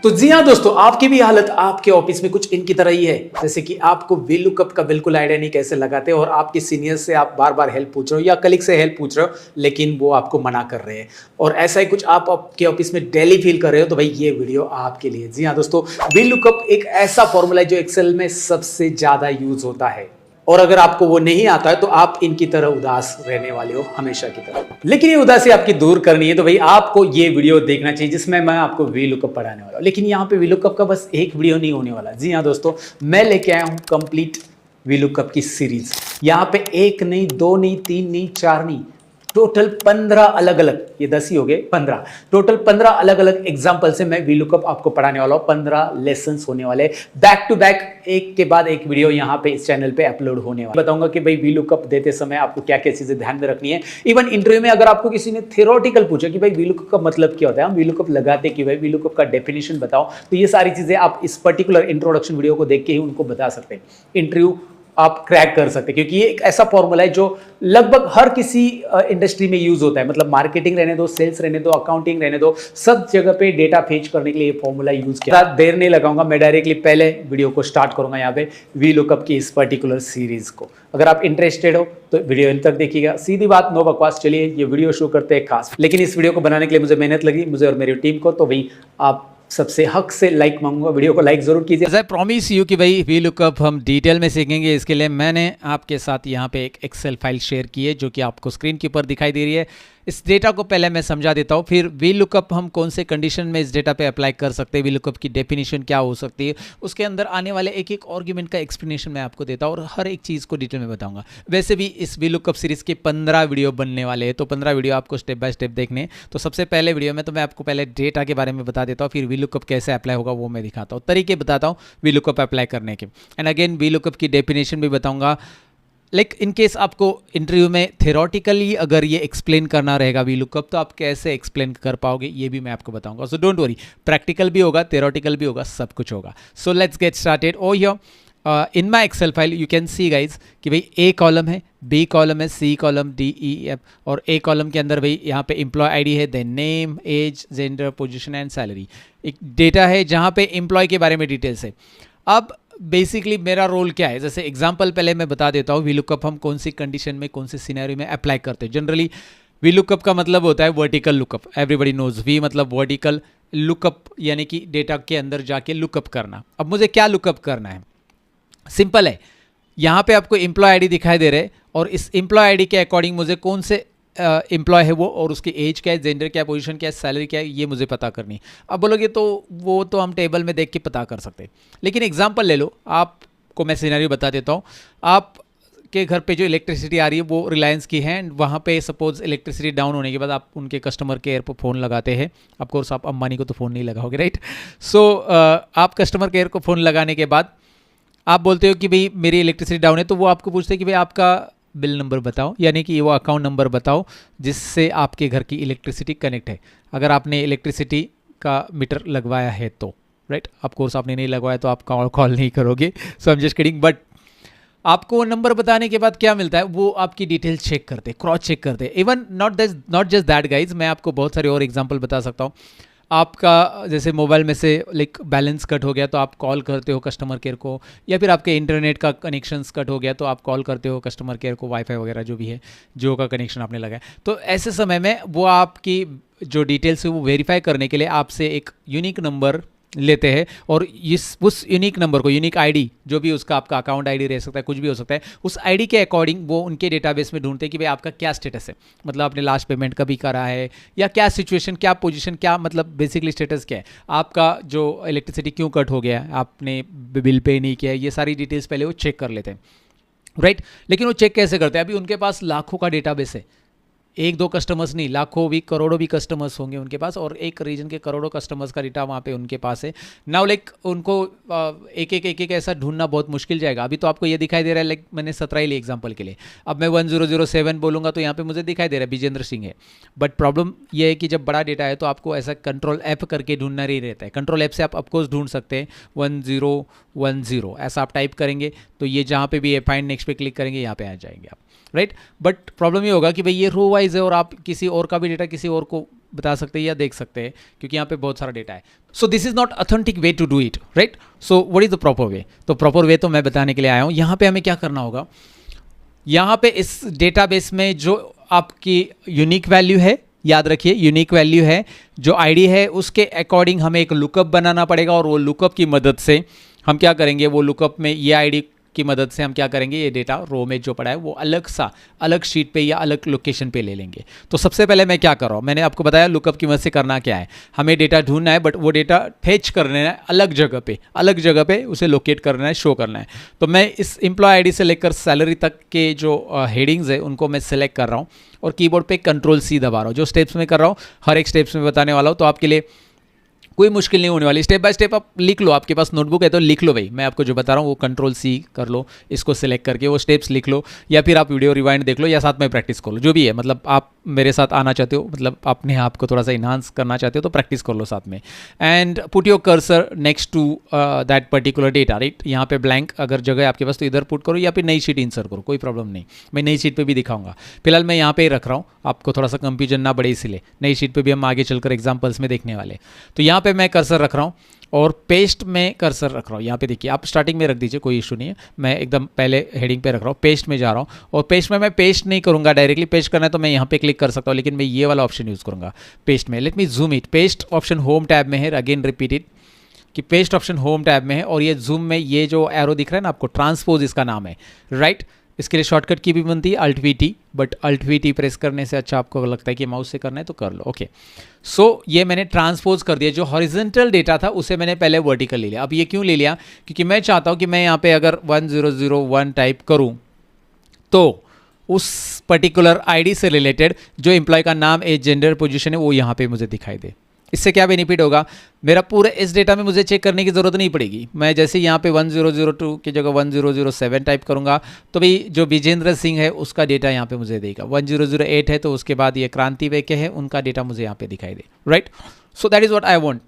तो जी हाँ दोस्तों, आपकी भी हालत आपके ऑफिस में कुछ इनकी तरह ही है। जैसे कि आपको वीलुकअप का बिल्कुल आइडिया नहीं कैसे लगाते और आपके सीनियर से आप बार बार हेल्प पूछ रहे हो या कलीग से हेल्प पूछ रहे हो, लेकिन वो आपको मना कर रहे हैं। और ऐसा ही कुछ आप आपके ऑफिस में डेली फील कर रहे हो, तो भाई ये वीडियो आपके लिए। जी हाँ दोस्तों, वीलुकअप एक ऐसा फॉर्मूला है जो एक्सेल में सबसे ज्यादा यूज होता है। और अगर आपको वो नहीं आता है तो आप इनकी तरह उदास रहने वाले हो हमेशा की तरह। लेकिन ये उदासी आपकी दूर करनी है तो भाई आपको ये वीडियो देखना चाहिए जिसमें मैं आपको वीलुकअप पढ़ाने वाला हूँ। लेकिन यहाँ पे वीलुकअप का बस एक वीडियो नहीं होने वाला। जी हाँ दोस्तों, मैं लेके आया हूँ कंप्लीट वीलुकअप की सीरीज। यहाँ पे एक नहीं, दो नहीं, तीन नहीं, चार नहीं, टोटल 15 अलग अलग, ये 10 ही हो गए, 15 टोटल 15 अलग अलग एग्जांपल से मैं वीलुकअप आपको पढ़ाने वाला हूं। 15 लेसन्स होने वाले, बैक टू बैक, एक के बाद एक वीडियो यहां पे इस चैनल पे अपलोड होने वाला। बताऊंगा कि भाई वीलुकअप देते समय आपको क्या क्या चीजें ध्यान में रखनी है। इवन इंटरव्यू में अगर आपको किसी ने थियोरेटिकल पूछा कि भाई वीलुकअप का मतलब क्या होता है, हम वीलुकअप लगाते कि भाई वीलुकअप का डेफिनेशन बताओ, तो ये सारी चीजें आप इस पर्टिकुलर इंट्रोडक्शन वीडियो को देख के ही उनको बता सकते हैं। इंटरव्यू आप क्रैक कर सकते हैं क्योंकि ये एक ऐसा फॉर्मूला है जो लगभग हर किसी इंडस्ट्री में यूज होता है। मतलब मार्केटिंग रहने दो, सेल्स रहने दो, अकाउंटिंग रहने दो, सब जगह पे डेटा फेच करने के लिए ये फॉर्मूला यूज किया। देर नहीं लगाऊंगा, मैं डायरेक्टली पहले वीडियो को स्टार्ट करूंगा यहाँ पे वीलुकअप की इस पर्टिकुलर सीरीज को। अगर आप इंटरेस्टेड हो तो वीडियो इन तक देखिएगा। सीधी बात, नो बकवास। चलिए ये वीडियो शुरू करते हैं खास। लेकिन इस वीडियो को बनाने के लिए मुझे मेहनत लगी, मुझे और मेरी टीम को, तो भाई आप सबसे हक से लाइक मांगूंगा, वीडियो को लाइक जरूर कीजिए। आई प्रॉमिस यू कि भाई वीलुकअप हम डिटेल में सीखेंगे। इसके लिए मैंने आपके साथ यहाँ पे एक एक्सेल फाइल शेयर की है जो कि आपको स्क्रीन के ऊपर दिखाई दे रही है। इस डेटा को पहले मैं समझा देता हूँ, फिर वीलुकअप हम कौन से कंडीशन में इस डेटा पे अप्लाई कर सकते हैं, वीलुकअप की डेफिनेशन क्या हो सकती है, उसके अंदर आने वाले एक एक आर्गुमेंट का एक्सप्लेनेशन मैं आपको देता हूँ और हर एक चीज़ को डिटेल में बताऊंगा। वैसे भी इस वीलुकअप सीरीज़ के 15 वीडियो बनने वाले हैं, तो 15 वीडियो आपको स्टेप बाय स्टेप देखने। तो सबसे पहले वीडियो में तो मैं आपको पहले डेटा के बारे में बता देता हूँ, फिर वीलुकअप कैसे अप्लाई होगा वो मैं दिखाता हूँ, तरीके बताता हूँ वीलुकअप अप्लाई करने के। एंड अगेन वीलुकअप की डेफिनेशन भी बताऊँगा। लाइक इन केस आपको इंटरव्यू में थेरोटिकली अगर ये एक्सप्लेन करना रहेगा वीलुकअप, तो आप कैसे एक्सप्लेन कर पाओगे ये भी मैं आपको बताऊंगा। सो डोंट वरी, प्रैक्टिकल भी होगा, थेरोटिकल भी होगा, सब कुछ होगा। So let's get started. Oh here in my excel file you can see guys कि भाई ए कॉलम है, बी कॉलम है, C column, D E F, और ए कॉलम के अंदर भाई यहाँ पे एम्प्लॉय आईडी है, then name, age, gender, position and salary. एक डेटा है जहाँ पे एम्प्लॉय के बारे में डिटेल्स है। अब बेसिकली मेरा रोल क्या है, जैसे एग्जांपल पहले मैं बता देता हूँ वीलुकअप हम कौन सी कंडीशन में, कौन से सिनेरियो में अप्लाई करते हैं। जनरली वीलुकअप का मतलब होता है vertical lookup. Everybody knows we मतलब वर्टिकल, लुकअप यानी कि डेटा के अंदर जाके लुकअप करना। अब मुझे क्या लुकअप करना है, सिंपल है। यहाँ पे आपको एम्प्लॉय आईडी दिखाई दे रहे हैं और इस एम्प्लॉय आईडी के अकॉर्डिंग मुझे कौन से एम्प्लॉय है वो, और उसकी एज क्या है, जेंडर क्या है, पोजीशन क्या है, सैलरी क्या है, ये मुझे पता करनी है। अब बोलोगे तो वो तो हम टेबल में देख के पता कर सकते हैं, लेकिन एग्जांपल ले लो। आपको मैं सिनेरियो बता देता हूँ। आप के घर पे जो इलेक्ट्रिसिटी आ रही है वो रिलायंस की है, एंड वहाँ पे सपोज इलेक्ट्रिसिटी डाउन होने के बाद आप उनके कस्टमर केयर पर फ़ोन लगाते हैं। ऑफकोर्स आप अंबानी को तो फ़ोन नहीं लगाओगे, राइट। सो आप कस्टमर केयर को फ़ोन लगाने के बाद आप बोलते हो कि भाई मेरी इलेक्ट्रिसिटी डाउन है, तो वो आपको पूछते हैं कि भाई आपका बिल नंबर बताओ, यानी कि वो अकाउंट नंबर बताओ जिससे आपके घर की इलेक्ट्रिसिटी कनेक्ट है। अगर आपने इलेक्ट्रिसिटी का मीटर लगवाया है तो, राइट। ऑफ कोर्स आपने नहीं लगवाया तो आप कॉल नहीं करोगे, so I am just kidding. But आपको नंबर बताने के बाद क्या मिलता है, वो आपकी डिटेल चेक करते, क्रॉस चेक करते। Even not just that guys, मैं आपको बहुत सारे और एग्जाम्पल बता सकता हूँ। आपका जैसे मोबाइल में से लाइक बैलेंस कट हो गया तो आप कॉल करते हो कस्टमर केयर को, या फिर आपके इंटरनेट का कनेक्शंस कट हो गया तो आप कॉल करते हो कस्टमर केयर को, वाईफाई वगैरह जो भी है, जियो का कनेक्शन आपने लगाया। तो ऐसे समय में वो आपकी जो डिटेल्स है वो वेरीफाई करने के लिए आपसे एक यूनिक नंबर लेते हैं, और उस यूनिक नंबर को, यूनिक आईडी जो भी उसका आपका अकाउंट आईडी रह सकता है, कुछ भी हो सकता है, उस आईडी के अकॉर्डिंग वो उनके डेटाबेस में ढूंढते हैं कि भाई आपका क्या स्टेटस है। मतलब आपने लास्ट पेमेंट कभी करा है, या क्या सिचुएशन, क्या पोजीशन, क्या मतलब बेसिकली स्टेटस क्या है, आपका जो इलेक्ट्रिसिटी क्यों कट हो गया, आपने बिल पे नहीं किया है, ये सारी डिटेल्स पहले वो चेक कर लेते हैं, राइट। लेकिन वो चेक कैसे करते हैं, अभी उनके पास लाखों का डेटाबेस है, एक दो कस्टमर्स नहीं, लाखों भी करोड़ों भी कस्टमर्स होंगे उनके पास, और एक रीजन के करोड़ों कस्टमर्स का डेटा वहाँ पे उनके पास है। नाउ लाइक उनको एक एक ऐसा ढूंढना बहुत मुश्किल जाएगा। अभी तो आपको ये दिखाई दे रहा है, लाइक मैंने 17 ही लिए एग्जांपल के लिए। अब मैं 1007 बोलूँगा तो यहाँ पे मुझे दिखाई दे रहा है विजेंद्र सिंह है। बट प्रॉब्लम ये है कि जब बड़ा डेटा है तो आपको ऐसा कंट्रोल ऐप करके ढूंढना नहीं रहता है। कंट्रोल ऐप से आप ऑफकोर्स ढूंढ सकते हैं 1010, ऐसा आप टाइप करेंगे तो ये जहाँ पे भी है फाइंड नेक्स्ट पे क्लिक करेंगे, यहाँ पे आ जाएंगे आप, राइट। बट प्रॉब्लम ये होगा कि भाई ये रो वाइज है और आप किसी और का भी डेटा किसी और को बता सकते हैं या देख सकते हैं, क्योंकि यहाँ पे बहुत सारा डेटा है। So this is not authentic way to do it, right. So what is the proper way? तो प्रॉपर वे तो मैं बताने के लिए आया हूँ। यहाँ पे हमें क्या करना होगा, यहाँ पे इस डेटाबेस में जो आपकी यूनिक वैल्यू है, याद रखिए यूनिक वैल्यू है, जो आईडी है उसके अकॉर्डिंग हमें एक लुकअप बनाना पड़ेगा, और वो लुकअप की मदद से हम क्या करेंगे, वो लुकअप में ये आईडी की मदद से हम क्या करेंगे, ये डेटा रो में जो पड़ा है वो अलग शीट पे या अलग लोकेशन पे ले लेंगे। तो सबसे पहले मैं क्या कर रहा हूँ, मैंने आपको बताया लुकअप की मदद से करना क्या है, हमें डेटा ढूंढना है, बट वो डेटा फेच करना है अलग जगह पे उसे लोकेट करना है, शो करना है। तो मैं इस एम्प्लॉय आईडी से लेकर सैलरी तक के जो हेडिंग्स है उनको मैं सेलेक्ट कर रहा हूँ और कीबोर्ड पे Ctrl+C दबा रहा हूँ। जो स्टेप्स में कर रहा हूँ हर एक स्टेप्स में बताने वाला हूँ, तो आपके लिए कोई मुश्किल नहीं होने वाली। स्टेप बाय स्टेप आप लिख लो, आपके पास नोटबुक है तो लिख लो भाई, मैं आपको जो बता रहा हूँ वो Ctrl+C कर लो, इसको सिलेक्ट करके वो स्टेप्स लिख लो, या फिर आप वीडियो रिवाइंड देख लो, या साथ में प्रैक्टिस कर लो, जो भी है। मतलब आप मेरे साथ आना चाहते हो, मतलब अपने आप को थोड़ा सा इन्हांस करना चाहते हो तो प्रैक्टिस कर लो साथ में। And put your cursor next to that particular data, right. यहाँ पे ब्लैंक अगर जगह है आपके पास तो इधर पुट करो, या फिर नई शीट इंसर्ट करो, कोई प्रॉब्लम नहीं। मैं नई शीट पर भी दिखाऊंगा, फिलहाल मैं यहाँ पे ही रख रहा हूँ, आपको थोड़ा सा कंफ्यूजन ना बढ़े इसलिए। नई शीट पे भी हम आगे चलकर एग्जांपल्स में देखने वाले। तो यहाँ पे मैं कर्सर रख रहा हूँ और पेस्ट में कर्सर रख रहा हूँ। यहाँ पे देखिए, आप स्टार्टिंग में रख दीजिए, कोई इशू नहीं है। मैं एकदम पहले हेडिंग पे रख रहा हूँ, पेस्ट में जा रहा हूँ, और पेस्ट में मैं पेस्ट नहीं करूँगा डायरेक्टली। पेस्ट करना है तो मैं यहाँ पे क्लिक कर सकता हूँ, लेकिन मैं ये वाला ऑप्शन यूज़ करूँगा पेस्ट में। Late me zoom it. Paste option home tab में है, अगेन रिपीट इट कि पेस्ट ऑप्शन होम टैब में है, और ये जूम में ये जो एरो दिख रहा है ना आपको, ट्रांसपोज इसका नाम है, राइट। इसके लिए शॉर्टकट की भी बनती है Alt+V, बट Alt+V प्रेस करने से अच्छा आपको लगता है कि माउस से करना है तो कर लो, ओके। सो ये मैंने ट्रांसपोज कर दिया, जो हॉरिजॉन्टल डेटा था उसे मैंने पहले वर्टिकल ले लिया। अब ये क्यों ले लिया, क्योंकि मैं चाहता हूँ कि मैं यहाँ पे अगर 1001 टाइप करूँ तो उस पर्टिकुलर आईडी से रिलेटेड जो एम्प्लॉय का नाम, एज, जेंडर, पोजीशन है वो यहाँ पे मुझे दिखाई दे। इससे क्या बेनिफिट होगा, मेरा पूरे इस डेटा में मुझे चेक करने की ज़रूरत नहीं पड़ेगी। मैं जैसे यहाँ पे 1002 की जगह 1007 टाइप करूँगा तो भाई जो विजेंद्र सिंह है उसका डेटा यहाँ पे मुझे देगा। 1008 है तो उसके बाद ये क्रांति वैक्य है, उनका डेटा मुझे यहाँ पे दिखाई दे, right. So that is what I want.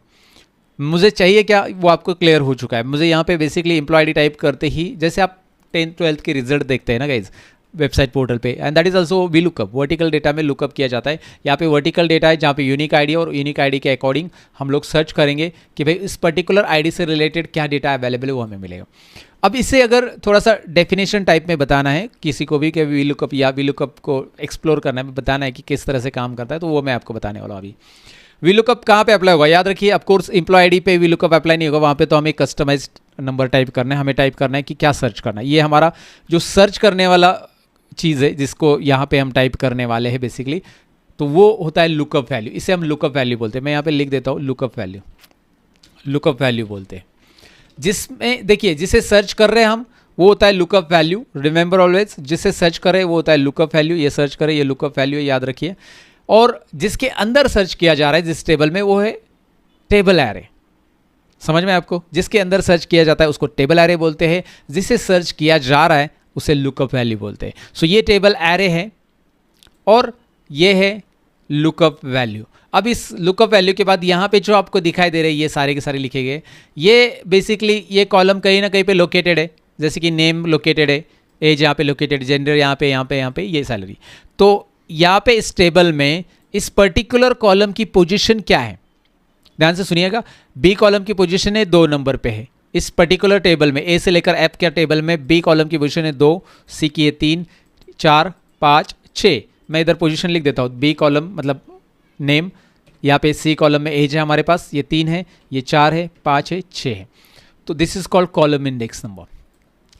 मुझे चाहिए क्या, वो आपको क्लियर हो चुका है। मुझे यहाँ पे बेसिकली एम्प्लॉय आईडी टाइप करते ही, जैसे आप 10th 12th के रिजल्ट देखते हैं ना गाइज वेबसाइट पोर्टल पे, and that is also V lookup, vertical data में लुकअप किया जाता है। यहाँ पे वर्टिकल डेटा है जहाँ पे यूनिक आईडी, और यूनिक आईडी के अकॉर्डिंग हम लोग सर्च करेंगे कि भाई इस पर्टिकुलर आईडी से रिलेटेड क्या डेटा अवेलेबल है, वो हमें मिलेगा। अब इसे अगर थोड़ा सा डेफिनेशन टाइप में बताना है किसी को भी कि वी लुकअप या वी लुकअप को एक्सप्लोर करना है, बताना है कि किस तरह से काम करता है, तो वो मैं आपको बताने वाला हूँ अभी। वी लुकअप कहाँ पे अप्लाई होगा, याद रखिए, ऑफकोर्स एम्प्लॉय आईडी पे वी लुकअप अप्लाई नहीं होगा, वहाँ पे तो हमें कस्टमाइज्ड नंबर टाइप करना है, हमें टाइप करना है कि क्या सर्च करना है। ये हमारा जो सर्च करने वाला चीज़ है जिसको यहाँ पे हम टाइप करने वाले हैं बेसिकली, तो वो होता है लुकअप वैल्यू। इसे हम लुकअप वैल्यू बोलते हैं। मैं यहाँ पे लिख देता हूँ लुकअप वैल्यू बोलते हैं। जिसमें देखिए जिसे सर्च कर रहे हैं हम वो होता है लुकअप वैल्यू। रिमेंबर ऑलवेज, जिसे सर्च करें वो होता है लुकअप वैल्यू। ये सर्च करें ये लुकअप वैल्यू, याद रखिए। और जिसके अंदर सर्च किया जा रहा है जिस टेबल में, वो है टेबल एरे। समझ में आपको, जिसके अंदर सर्च किया जाता है उसको टेबल एरे बोलते हैं, जिसे सर्च किया जा रहा है उसे लुकअप वैल्यू बोलते हैं। सो ये टेबल एरे है और ये है लुकअप वैल्यू। अब इस लुकअप वैल्यू के बाद यहाँ पे जो आपको दिखाई दे रहे हैं ये सारे के सारे लिखे गए, ये बेसिकली ये कॉलम कहीं ना कहीं पे लोकेटेड है, जैसे कि नेम लोकेटेड है, एज यहाँ पे लोकेटेड, जेंडर यहाँ पे, ये सैलरी। तो यहाँ पे इस टेबल में इस पर्टिकुलर कॉलम की पोजीशन क्या है, ध्यान से सुनिएगा। बी कॉलम की पोजीशन है 2 नंबर पे है इस पर्टिकुलर टेबल में। ए से लेकर एफ के टेबल में बी कॉलम की पोजीशन है 2, सी की है 3, 4, 5, 6। मैं इधर पोजीशन लिख देता हूँ। बी कॉलम मतलब नेम, यहाँ पे सी कॉलम में एज है हमारे पास, ये 3 है, ये 4 है, 5 है, 6 है। तो this is called column index number.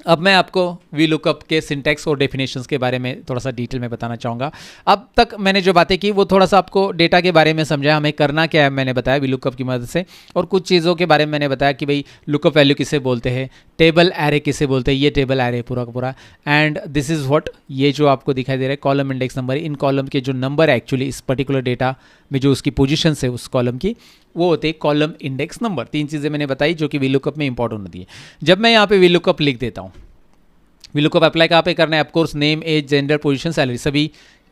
अब मैं आपको वी लुकअप के सिंटैक्स और डेफिनेशंस के बारे में थोड़ा सा डिटेल में बताना चाहूँगा। अब तक मैंने जो बातें की वो थोड़ा सा आपको डेटा के बारे में समझाया, हमें करना क्या है मैंने बताया वी लुकअप की मदद से, और कुछ चीज़ों के बारे में मैंने बताया कि भाई लुकअप वैल्यू किसे बोलते हैं, टेबल एरे किसे बोलते हैं, ये टेबल एरे पूरा का पूरा। एंड दिस इज़ व्हाट, ये जो आपको दिखाई दे रहा है कॉलम इंडेक्स नंबर, इन कॉलम के जो नंबर है एक्चुअली इस पर्टिकुलर डेटा में जो उसकी पोजीशन है उस कॉलम की, वो होते हैं कॉलम इंडेक्स नंबर। 3 चीज़ें मैंने बताई जो कि वी लुकअप में इंपॉर्टेंट होती है। जब मैं यहाँ पे वी लुकअप लिख देता हूँ, वी लुकअप अप्लाई कहाँ पे करना है, of course name, age, gender, position, salary सभी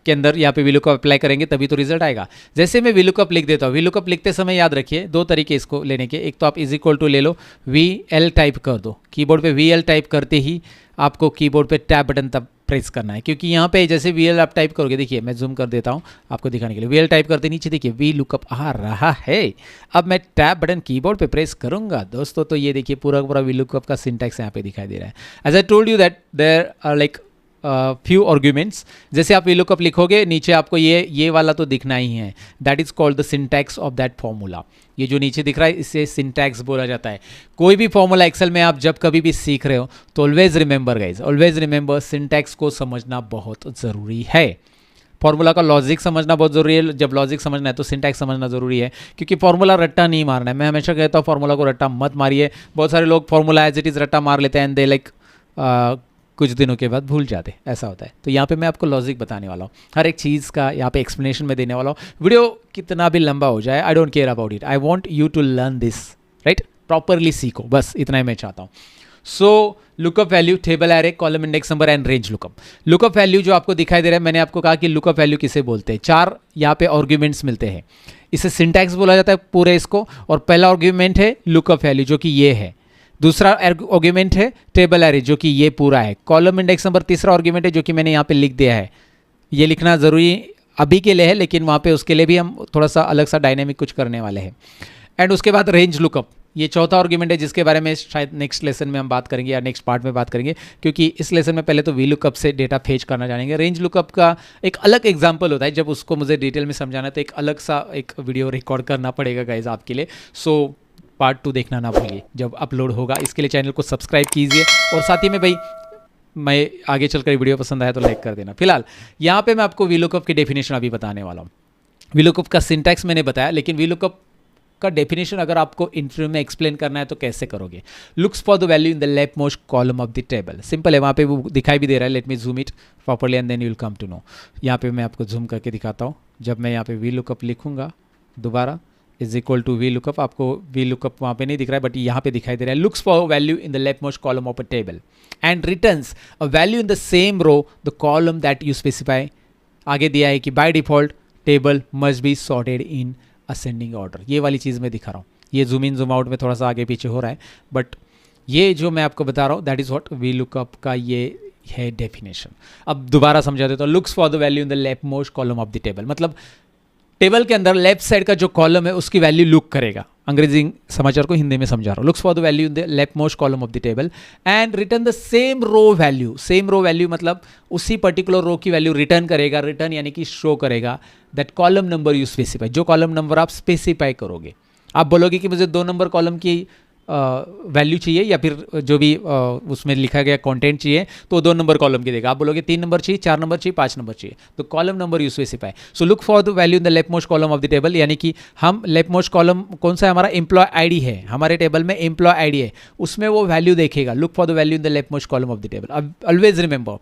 के अंदर यहाँ पे वी लुकअप अप्लाई करेंगे तभी तो रिजल्ट आएगा। जैसे मैं वी लुकअप लिख देता हूँ, वी लुकअप लिखते समय याद रखिए 2 तरीके इसको लेने के। एक तो आप = ले लो, VL टाइप कर दो कीबोर्ड पे। VL टाइप करते ही आपको कीबोर्ड पे टैब बटन तब प्रेस करना है, क्योंकि यहाँ पे जैसे VL आप टाइप करोगे, देखिए मैं जूम कर देता हूँ आपको दिखाने के लिए, VL टाइप करते नीचे देखिए वी लुकअप आ रहा है। अब मैं टैब बटन कीबोर्ड पे प्रेस करूँगा दोस्तों, तो ये देखिए पूरा पूरा वी लुकअप का सिंटैक्स यहाँ पे दिखाई दे रहा है। As I told you that there are like few arguments, जैसे आप VLOOKUP लिखोगे नीचे आपको ये वाला तो दिखना ही है, that is called the syntax of that formula. ये जो नीचे दिख रहा है इसे सिंटैक्स बोला जाता है। कोई भी फॉर्मूला एक्सेल में आप जब कभी भी सीख रहे हो तो always remember guys, always remember syntax को समझना बहुत ज़रूरी है। फॉर्मूला का लॉजिक समझना बहुत ज़रूरी है, जब लॉजिक समझना है तो सिंटैक्स समझना ज़रूरी है, क्योंकि फॉर्मूला रट्टा नहीं मारना है। मैं हमेशा कहता हूँ फॉर्मूला को रट्टा मत मारिए। बहुत सारे लोग फॉर्मूला एज इट इज़ रट्टा मार लेते हैं एंड दे लाइक कुछ दिनों के बाद भूल जाते, ऐसा होता है। तो यहाँ पे मैं आपको लॉजिक बताने वाला हूँ, हर एक चीज़ का यहाँ पे एक्सप्लेनेशन में देने वाला हूँ। वीडियो कितना भी लंबा हो जाए, I don't care about it, I want you to learn this, right? Properly सीखो, बस इतना ही मैं चाहता हूँ। So lookup value, table array, column index number and range lookup. Lookup value जो आपको दिखाई दे रहा है, मैंने आपको कहा कि लुकअप वैल्यू किसे बोलते हैं। 4 यहाँ पे आर्ग्यूमेंट्स मिलते हैं, इसे सिंटैक्स बोला जाता है पूरे इसको। और पहला आर्ग्यूमेंट है लुकअप वैल्यू जो कि ये है, दूसरा आर्ग्यूमेंट है टेबल एरे जो कि ये पूरा है, कॉलम इंडेक्स नंबर तीसरा आर्ग्यूमेंट है जो कि मैंने यहाँ पे लिख दिया है। ये लिखना ज़रूरी अभी के लिए है, लेकिन वहाँ पे उसके लिए भी हम थोड़ा सा अलग सा डायनेमिक कुछ करने वाले हैं। एंड उसके बाद रेंज लुकअप, ये चौथा आर्ग्यूमेंट है जिसके बारे में शायद नेक्स्ट लेसन में हम बात करेंगे या नेक्स्ट पार्ट में बात करेंगे, क्योंकि इस लेसन में पहले तो वी लुकअप से डेटा फेच करना जानेंगे। रेंज लुकअप का एक अलग एग्जांपल होता है, जब उसको मुझे डिटेल में समझाना है तो एक अलग सा एक वीडियो रिकॉर्ड करना पड़ेगा गाइज आपके लिए। सो पार्ट 2 देखना ना भूलिए जब अपलोड होगा। इसके लिए चैनल को सब्सक्राइब कीजिए और साथ ही में भाई मैं आगे चलकर वीडियो पसंद आया तो लाइक कर देना। फिलहाल यहाँ पे मैं आपको VLOOKUP की डेफिनेशन अभी बताने वाला हूँ। VLOOKUP का सिंटैक्स मैंने बताया, लेकिन VLOOKUP का डेफिनेशन अगर आपको इंटरव्यू में एक्सप्लेन करना है तो कैसे करोगे। Looks for the value in the left most column of the table. Simple है, वहाँ पे वो दिखाई भी दे रहा है। Let me zoom it properly and then you will come to know. यहाँ पे मैं आपको जूम करके दिखाता हूँ। जब मैं यहाँ पे VLOOKUP लिखूंगा दोबारा इज इक्वल टू VLOOKUP, आपको VLOOKUP वहाँ पे नहीं दिख रहा है बट यहाँ पे दिखाई दे रहा है। Looks for value in the left most column of a table and returns a value in the same row the column that you specify. आगे दिया है कि by default table must be sorted in ascending order. ये वाली चीज़ मैं दिखा रहा हूँ। ये जूम इन जूम आउट में थोड़ा सा आगे पीछे हो रहा है, बट ये जो मैं आपको बता रहा हूँ दैट इज़ व्हाट VLOOKUP का ये है डेफिनेशन। अब दोबारा समझा देता हूँ। Looks for the value in the left most column of the table, मतलब टेबल के अंदर लेफ्ट साइड का जो कॉलम है उसकी वैल्यू लुक करेगा। अंग्रेजी समाचार को हिंदी में समझा रहा हूँ। Looks for the value in the left most column of the table and return the same row value. Same row value मतलब उसी पर्टिकुलर रो की वैल्यू रिटर्न करेगा। रिटर्न यानी कि शो करेगा that column number you specify, जो column number आप specify करोगे। आप बोलोगे कि मुझे 2 नंबर कॉलम की वैल्यू चाहिए या फिर जो भी उसमें लिखा गया कंटेंट चाहिए तो 2 नंबर कॉलम की देगा। आप बोलोगे 3 नंबर चाहिए, 4 नंबर चाहिए, 5 नंबर चाहिए, तो column number you specify. So look for the value in the left most column of the table, यानी कि हम लेफ्ट मोस्ट कॉलम कौन सा है, हमारा एम्प्लॉय आईडी है। हमारे टेबल में एम्प्लॉय आईडी है, उसमें वो वैल्यू देखेगा। Look for the value in the left most column of the table. अब ऑलवेज रिमेंबर,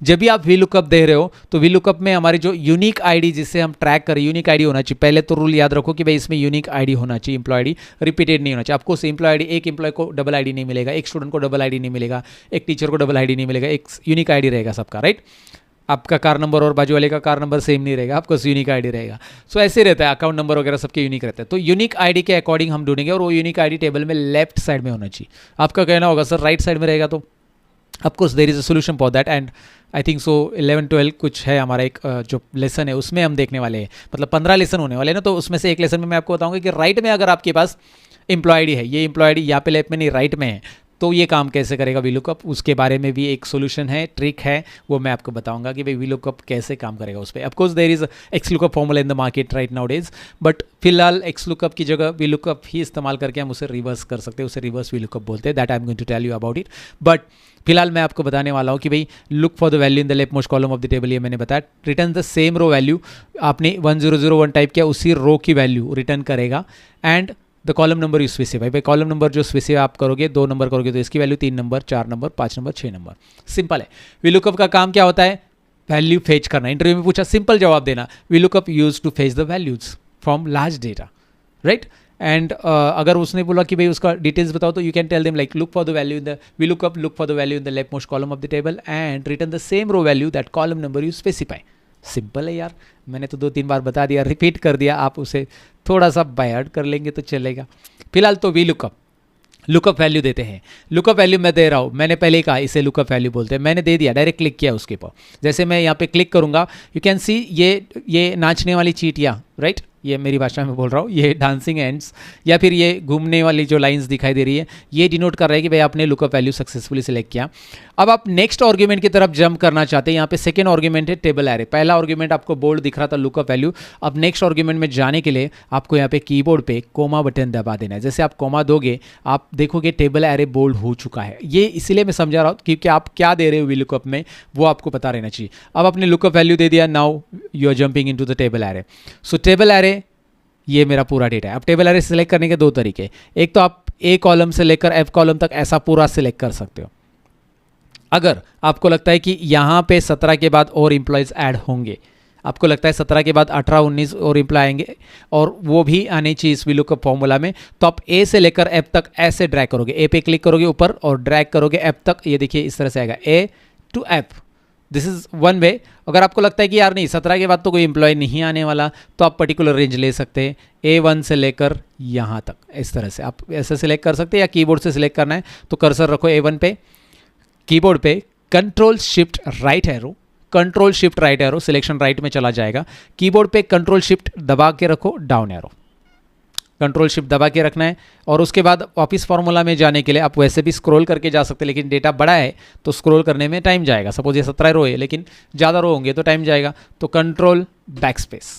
जब भी आप VLOOKUP दे रहे हो तो VLOOKUP में हमारी जो यूनिक आईडी जिससे हम ट्रैक करें, यूनिक आईडी होना चाहिए। पहले तो रूल याद रखो कि भाई इसमें यूनिक आईडी होना चाहिए, एम्प्लॉय आईडी रिपीटेड नहीं होना चाहिए। आपको एम्प्लॉय आईडी, एक एम्प्लॉय को डबल आईडी नहीं मिलेगा, एक स्टूडेंट को डबल आईडी नहीं मिलेगा, एक टीचर को डबल आईडी नहीं मिलेगा, एक यूनिक आईडी रहेगा सबका, राइट? आपका कार नंबर और बाजू वाले का कार नंबर सेम नहीं रहेगा, आपको यूनिक आईडी रहेगा। सो ऐसे रहता है, अकाउंट नंबर वगैरह सबके यूनिक रहता है। तो यूनिक आईडी के अकॉर्डिंग हम ढूंढेंगे और वो यूनिक आईडी टेबल में लेफ्ट साइड में होना चाहिए। आपका कहना होगा सर राइट साइड में रहेगा, तो of course there is a solution for that and I think so 11-12 कुछ है हमारा एक जो लेसन है उसमें हम देखने वाले हैं। मतलब 15 लेसन होने वाले हैं ना, तो उसमें से एक लेसन में मैं आपको बताऊंगा कि राइट में अगर आपके पास एम्प्लॉय आईडी है, ये एम्प्लॉय आईडी यहाँ पे लेफ्ट में नहीं राइट में है, तो ये काम कैसे करेगा VLOOKUP, उसके बारे में भी एक सोल्यूशन है, ट्रिक है, वो मैं आपको बताऊंगा कि भाई VLOOKUP कैसे काम करेगा उस पर। Of course there is XLOOKUP formula in the market right now days, but फिलहाल XLOOKUP की जगह VLOOKUP ही इस्तेमाल करके हम उसे रिवर्स कर सकते हैं, उसे रिवर्स VLOOKUP बोलते हैं। That I am going to tell you about it. But फिलहाल मैं आपको बताने वाला हूँ कि भाई look for the value in the left most column of the table, ये मैंने बताया। Return the same row value, आपने 1001 टाइप किया, उसी रो की वैल्यू रिटर्न करेगा and the column number you specify. भाई कॉलम नंबर जो स्पेसिफाई आप करोगे, 2 नंबर करोगे तो इसकी value 3 number, 4 number, 5 number, 6 number. Simple है। VLOOKUP का काम क्या होता है? वैल्यू फेच करना। इंटरव्यू में पूछा, सिंपल जवाब देना। VLOOKUP use to fetch the values from large data, right? And अगर उसने बोला कि भाई उसका डिटेल्स बताओ, तो you can tell them like look for the value in the VLOOKUP, look for the value in the left most column of the table and return the same row value that column number you specify. Simple है यार, मैंने तो 2-3 बार बता दिया, repeat कर दिया, आप उसे थोड़ा सा बाय हार्ट कर लेंगे तो चलेगा। फिलहाल तो VLOOKUP लुकअप वैल्यू देते हैं। लुकअप वैल्यू मैं दे रहा हूँ, मैंने पहले ही कहा इसे लुकअप वैल्यू बोलते हैं, मैंने दे दिया, डायरेक्ट क्लिक किया उसके ऊपर। जैसे मैं यहाँ पे क्लिक करूँगा, यू कैन सी ये नाचने वाली चींटियाँ, राइट, ये मेरी भाषा में बोल रहा हूँ, ये डांसिंग एंड्स या फिर ये घूमने वाली जो लाइंस दिखाई दे रही है, ये डिनोट कर रहा है कि भाई आपने लुकअप वैल्यू सक्सेसफुली सिलेक्ट किया। अब आप नेक्स्ट आर्गुमेंट की तरफ जंप करना चाहते हैं। यहाँ पे सेकंड आर्गुमेंट है टेबल एरे। पहला आर्गुमेंट आपको बोल्ड दिख रहा था लुकअप वैल्यू। अब नेक्स्ट आर्गुमेंट में जाने के लिए आपको यहाँ पे कीबोर्ड पे कोमा बटन दबा देना है। जैसे आप कोमा दोगे आप देखोगे टेबल एरे बोल्ड हो चुका है। ये इसीलिए मैं समझा रहा हूँ क्योंकि आप क्या दे रहे हो VLOOKUP में वो आपको पता रहना चाहिए। अब आपने लुकअप वैल्यू दे दिया, now you are jumping into the table array. So table array ये मेरा पूरा डेटा है। अब टेबल एरे सिलेक्ट करने के दो तरीके, एक तो आप ए कॉलम से लेकर एफ कॉलम तक ऐसा पूरा सिलेक्ट कर सकते हो। अगर आपको लगता है कि यहाँ पे 17 के बाद और एम्प्लॉयज़ ऐड होंगे, आपको लगता है 17 के बाद 18 19 और एम्प्लॉय आएंगे और वो भी आने चाहिए इस VLOOKUP फॉर्मूला में, तो आप ए से लेकर एफ तक ऐसे ड्रैग करोगे। ए पे क्लिक करोगे ऊपर और ड्रैग करोगे एफ तक, ये देखिए इस तरह से आएगा A to F. This is one way. अगर आपको लगता है कि यार नहीं 17 के बाद तो कोई एम्प्लॉय नहीं आने वाला, तो आप पर्टिकुलर रेंज ले सकते हैं A1 से लेकर यहाँ तक, इस तरह से आप ऐसे सिलेक्ट कर सकते हैं। या कीबोर्ड से सिलेक्ट करना है तो कर्सर रखो A1 पे, कीबोर्ड पे control shift right arrow, control shift right arrow, selection right में चला जाएगा। कीबोर्ड पे कंट्रोल शिफ्ट दबा के रखो, डाउन एरो, कंट्रोल शिफ्ट दबा के रखना है। और उसके बाद वापस फार्मूला में जाने के लिए आप वैसे भी स्क्रॉल करके जा सकते हैं, लेकिन डेटा बड़ा है तो स्क्रॉल करने में टाइम जाएगा। सपोज ये 17 रो है लेकिन ज़्यादा रो होंगे तो टाइम जाएगा, तो कंट्रोल बैकस्पेस,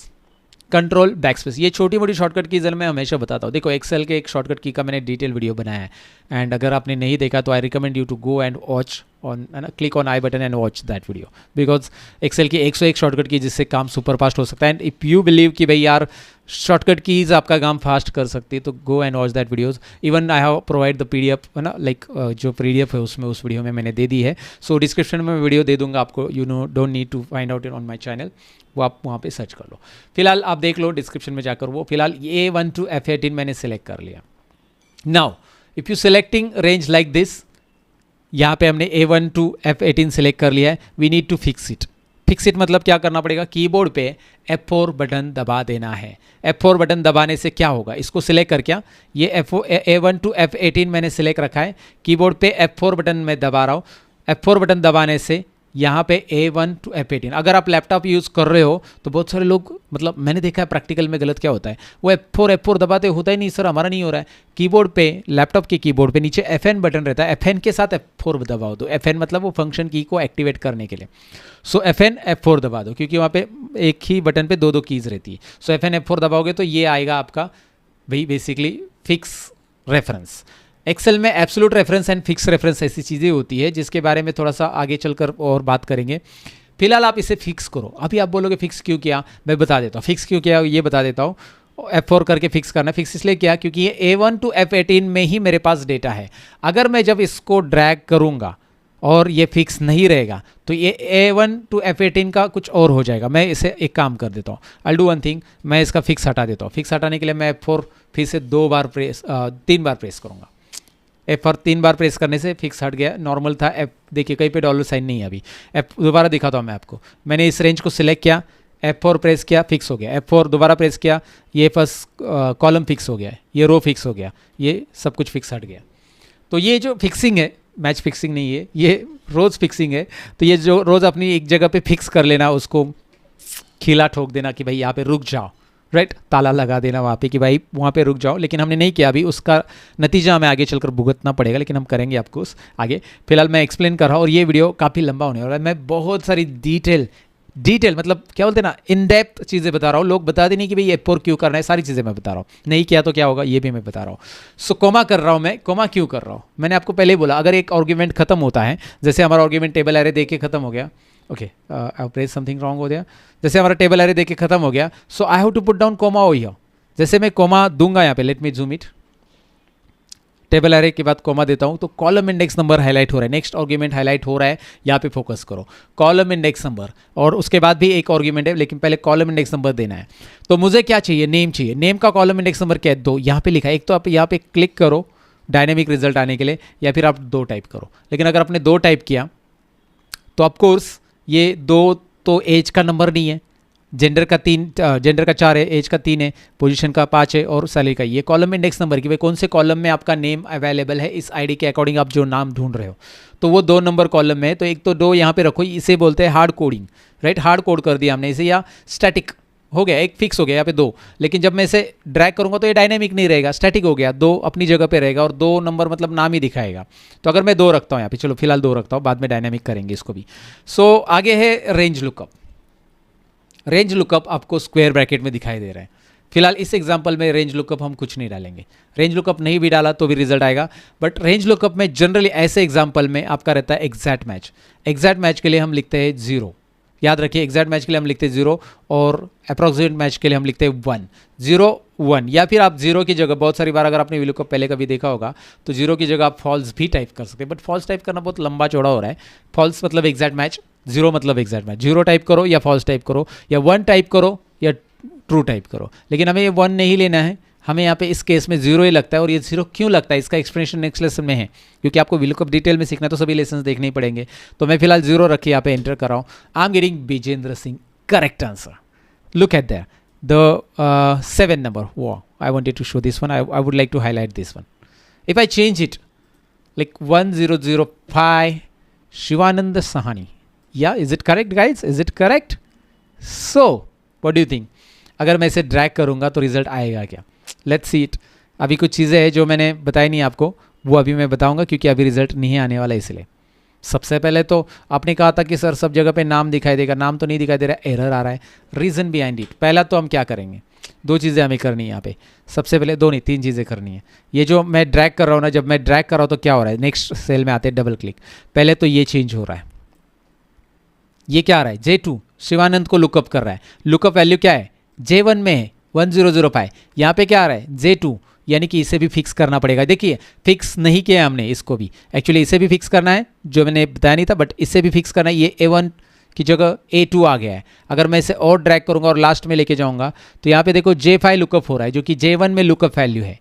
कंट्रोल बैकस्पेस। ये छोटी मोटी शॉर्टकट कीज़ मैं हमेशा बताता हूँ। देखो एक्सेल के एक शॉर्टकट की का मैंने डिटेल वीडियो बनाया है, एंड अगर आपने नहीं देखा तो I recommend you to go and watch on, click on I button and watch that video, because excel की 101 शॉर्टकट की जिससे काम सुपर फास्ट हो सकता है। एंड इफ़ यू बिलीव कि भाई यार शॉर्टकट कीज़ आपका काम फास्ट कर सकती है तो गो and watch that videos. Even I have provide the PDF, है ना, लाइक जो PDF है उसमें उस वीडियो में मैंने दे दी है। सो डिस्क्रिप्शन में वीडियो दे दूंगा आपको, you know don't need to find out on my channel, वो आप वहाँ पे सर्च कर लो। फिलहाल आप देख लो डिस्क्रिप्शन में जाकर वो। फिलहाल A1 to F18 मैंने सेलेक्ट कर लिया। Now if you selecting range like this, यहाँ पे हमने A1 to F18 सेलेक्ट कर लिया है, we need to fix it. Fix it मतलब क्या करना पड़ेगा, कीबोर्ड पे F4 बटन दबा देना है। F4 बटन दबाने से क्या होगा, इसको सिलेक्ट करके ये A1 to F18 मैंने सिलेक्ट रखा है, कीबोर्ड पे F4 बटन मैं दबा रहा हूँ। F4 बटन दबाने से यहाँ पे A1 to F18, अगर आप लैपटॉप यूज़ कर रहे हो तो बहुत सारे लोग, मतलब मैंने देखा है प्रैक्टिकल में गलत क्या होता है, वो F4 दबाते होता ही नहीं, सर हमारा नहीं हो रहा है। कीबोर्ड पे, लैपटॉप के कीबोर्ड पे नीचे FN बटन रहता है, FN के साथ F4 दबाओ दो। FN मतलब वो फंक्शन की को एक्टिवेट करने के लिए। सो FN F4 दबा दो, क्योंकि वहाँ पे एक ही बटन पे दो कीज़ रहती है। सो FN F4 दबाओगे तो ये आएगा आपका भाई बेसिकली फिक्स रेफरेंस। एक्सेल में absolute reference and fix reference ऐसी चीज़ें होती है जिसके बारे में थोड़ा सा आगे चलकर और बात करेंगे। फिलहाल आप इसे फिक्स करो। अभी आप बोलोगे फिक्स क्यों किया, मैं बता देता हूँ फिक्स क्यों किया, ये बता देता हूँ। F4 करके फिक्स करना, फिक्स इसलिए किया क्योंकि ये A1 to F18 में ही मेरे पास डेटा है। अगर मैं जब इसको ड्रैग करूँगा और ये फिक्स नहीं रहेगा तो ये A1 to F18 का कुछ और हो जाएगा। मैं इसे एक काम कर देता हूँ, I'll do one thing, मैं इसका फिक्स हटा देता हूँ। फिक्स हटाने के लिए मैं F4 फिर से 3 बार प्रेस करूँगा। F4 3 बार प्रेस करने से फिक्स हट गया, नॉर्मल था। F देखिए कहीं पे डॉलर साइन नहीं है अभी। F दोबारा दिखाता हूँ मैं आपको, मैंने इस रेंज को सिलेक्ट किया, F4 प्रेस किया, फिक्स हो गया। F4 दोबारा प्रेस किया, ये फर्स्ट कॉलम फिक्स हो गया, ये रो फिक्स हो गया, ये सब कुछ फिक्स हट गया। तो ये जो फिक्सिंग है, मैच फिक्सिंग नहीं है, ये रोज़ फिक्सिंग है। तो ये जो रोज़ अपनी एक जगह पे फिक्स कर लेना, उसको खिला ठोक देना कि भाई यहाँ पे रुक जाओ, राइट, ताला लगा देना वहाँ पे कि भाई वहाँ पे रुक जाओ। लेकिन हमने नहीं किया अभी, उसका नतीजा हमें आगे चलकर भुगतना पड़ेगा, लेकिन हम करेंगे आपको उस आगे। फिलहाल मैं एक्सप्लेन कर रहा हूँ और ये वीडियो काफ़ी लंबा होने वाला है। मैं बहुत सारी डिटेल मतलब क्या बोलते हैं ना, इन डेप्थ चीज़ें बता रहा हूँ। लोग बता दें नहीं कि भाई F4 क्यों करना है, सारी चीज़ें मैं बता रहा हूँ। नहीं किया तो क्या होगा ये भी मैं बता रहा हूँ। सो कोमा कर रहा हूँ मैं, कोमा क्यों कर रहा हूँ, मैंने आपको पहले ही बोला, अगर एक आर्गुमेंट खत्म होता है, जैसे हमारा आर्गुमेंट टेबल एरे देख के खत्म हो गया, okay I press something wrong हो गया, जैसे हमारा टेबल एरे देख के खत्म हो गया, so I have to put down comma over here. जैसे मैं कोमा दूंगा यहाँ पे, let me zoom it, table array के बाद कोमा देता हूँ तो कॉलम इंडेक्स नंबर हाईलाइट हो रहा है, नेक्स्ट आर्गुमेंट हाईलाइट हो रहा है, यहाँ पे फोकस करो, कॉलम इंडेक्स नंबर। और उसके बाद भी एक आर्गुमेंट है, लेकिन पहले कॉलम इंडेक्स नंबर देना है। तो मुझे क्या चाहिए, नेम चाहिए। नेम का कॉलम इंडेक्स नंबर क्या है, 2, यहाँ पे लिखा है। एक तो आप यहाँ पे क्लिक करो डायनेमिक रिजल्ट आने के लिए, या फिर आप 2 टाइप करो। लेकिन अगर आपने 2 टाइप किया तो ऑफकोर्स ये 2 तो एज का नंबर नहीं है, जेंडर का 4 है, एज का 3 है, पोजीशन का 5 है और सैलरी का। ये कॉलम इंडेक्स नंबर की भाई कौन से कॉलम में आपका नेम अवेलेबल है इस आईडी के अकॉर्डिंग आप जो नाम ढूंढ रहे हो, तो वो 2 नंबर कॉलम में है। तो एक तो 2 यहाँ पे रखो, इसे बोलते हैं hard coding, right. Hard code कर दिया हमने इसे, या स्टैटिक हो गया, एक फिक्स हो गया यहाँ पे 2। लेकिन जब मैं इसे ड्रैग करूंगा तो ये डायनेमिक नहीं रहेगा, स्टैटिक हो गया, 2 अपनी जगह पे रहेगा और 2 नंबर मतलब नाम ही दिखाएगा। तो अगर मैं 2 रखता हूँ यहाँ पे, चलो फिलहाल 2 रखता हूँ, बाद में डायनेमिक करेंगे इसको भी। सो आगे है रेंज लुकअप। रेंज लुकअप आपको स्क्वायर ब्रैकेट में दिखाई दे रहा है। फिलहाल इस एग्जांपल में रेंज लुकअप हम कुछ नहीं डालेंगे, रेंज लुकअप नहीं भी डाला तो भी रिजल्ट आएगा। बट रेंज लुकअप में जनरली ऐसे एग्जांपल में आपका रहता है एग्जैक्ट मैच। एग्जैक्ट मैच के लिए हम लिखते हैं 0, याद रखिए एग्जैक्ट मैच के लिए हम लिखते हैं 0 और अप्रॉक्सीमेट मैच के लिए हम लिखते हैं 1, 0 1। या फिर आप 0 की जगह, बहुत सारी बार अगर आपने VLOOKUP पहले कभी देखा होगा तो 0 की जगह आप फॉल्स भी टाइप कर सकते हैं, बट फॉल्स टाइप करना बहुत लंबा चौड़ा हो रहा है। फॉल्स मतलब एग्जैक्ट मैच, 0 मतलब एग्जैक्ट मैच। 0 टाइप करो या फॉल्स टाइप करो, या 1 टाइप करो या ट्रू टाइप करो। लेकिन हमें ये 1 नहीं लेना है, हमें यहाँ पे इस केस में 0 ही लगता है। और ये 0 क्यों लगता है इसका एक्सप्लेनेशन नेक्स्ट लेसन में है, क्योंकि आपको VLOOKUP डिटेल में सीखना है तो सभी लेसन देखने ही पड़ेंगे। तो मैं फिलहाल 0 रख के यहाँ पे एंटर कर रहा हूँ। I am getting Bijendra Singh, correct answer. Look at that, the 7 number, वो I wanted to show this one, I would like to highlight this one. If I change it like 1005 Shivanand Sahani, या is it correct guys, is it correct? So what do you think, अगर मैं इसे drag करूंगा तो result आएगा क्या? Let's see it. अभी कुछ चीज़ें हैं जो मैंने बताई नहीं आपको, वो अभी मैं बताऊंगा क्योंकि अभी रिजल्ट नहीं आने वाला इसलिए। सबसे पहले तो आपने कहा था कि सर सब जगह पे नाम दिखाई देगा, नाम तो नहीं दिखाई दे रहा है, एरर आ रहा है। रीज़न बिहाइंड इट, पहला तो हम क्या करेंगे, 2 चीज़ें हमें करनी है यहाँ पे। सबसे पहले 2 नहीं 3 चीज़ें करनी है। ये जो मैं ड्रैग कर रहा हूँ ना, जब मैं ड्रैग कर रहा हूँ तो क्या हो रहा है, नेक्स्ट सेल में आते डबल क्लिक, पहले तो ये चेंज हो रहा है। ये क्या आ रहा है, J2 शिवानंद को लुकअप कर रहा है। लुकअप वैल्यू क्या है, J1 में है 1005। यहाँ पे क्या आ रहा है, J2, यानी कि इसे भी फिक्स करना पड़ेगा। देखिए फिक्स नहीं किया हमने इसको भी, एक्चुअली इसे भी फिक्स करना है जो मैंने बताया नहीं था, बट इसे भी फिक्स करना है। ये A1 की जगह A2 आ गया है। अगर मैं इसे और ड्रैग करूंगा और लास्ट में लेके जाऊंगा तो यहाँ पे देखो J5 लुकअप हो रहा है, जो कि J1 में लुकअप वैल्यू है।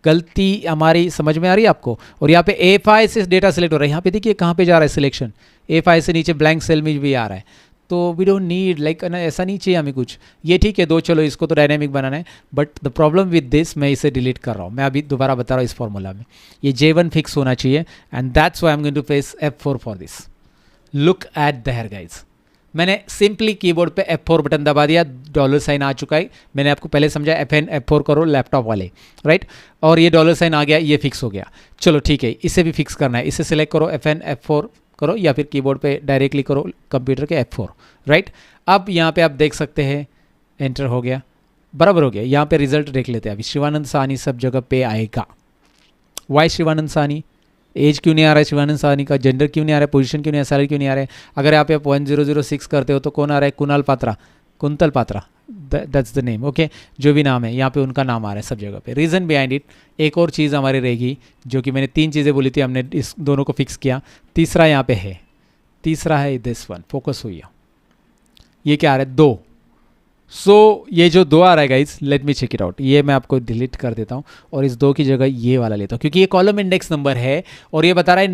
गलती हमारी समझ में आ रही है आपको? और यहाँ पे A5 से डेटा सेलेक्ट हो रहा है। यहाँ पे देखिए कहाँ पे जा रहा है सिलेक्शन, A5 से नीचे ब्लैंक सेल में भी आ रहा है। तो वी डोंट नीड लाइक ना, ऐसा नहीं चाहिए हमें कुछ। ये ठीक है 2, चलो इसको तो डायनेमिक बनाना है, but the problem with this, मैं इसे डिलीट कर रहा हूँ। मैं अभी दोबारा बता रहा हूँ इस फॉर्मूला में ये J1 फिक्स होना चाहिए, and that's why I am going to press F4 for this. Look at there guys, मैंने सिंपली कीबोर्ड पे F4 बटन दबा दिया, $साइन आ चुका है। मैंने आपको पहले समझा FN F4 करो लैपटॉप वाले, राइट। और ये $साइन आ गया, ये फिक्स हो गया। चलो ठीक है, इसे भी फिक्स करना है। इसे सिलेक्ट करो, FN F4 करो, या फिर कीबोर्ड पे डायरेक्टली करो कंप्यूटर के F4, राइट। अब यहाँ पे आप देख सकते हैं एंटर हो गया, बराबर हो गया। यहाँ पे रिजल्ट देख लेते हैं अभी। शिवानंद साहनी सब जगह पे आएगा। वाई शिवानंद साहनी, एज क्यों नहीं आ रहा है शिवानंद साहनी का, जेंडर क्यों नहीं आ रहा है, पोजीशन क्यों नहीं आ रहा है, सैलरी क्यों नहीं आ रहा है। अगर आप 1006 करते हो तो कौन आ रहा है, quintal Patra, that's the name, okay. जो भी नाम है यहाँ पे उनका नाम आ रहा है सब जगह पे। रीज़न बिहाइंड इट, एक और चीज़ हमारी रहेगी जो कि मैंने 3 चीज़ें बोली थी, हमने इस दोनों को फिक्स किया। तीसरा यहाँ पे है, तीसरा है दिस वन, फोकस हुई। ये क्या आ रहा है, 2। सो ये जो 2 आ रहा है guys, let me check it out. ये मैं आपको डिलीट कर देता हूँ और इस 2 की जगह ये वाला लेता हूँ, क्योंकि ये कॉलम इंडेक्स नंबर है और ये बता रहा है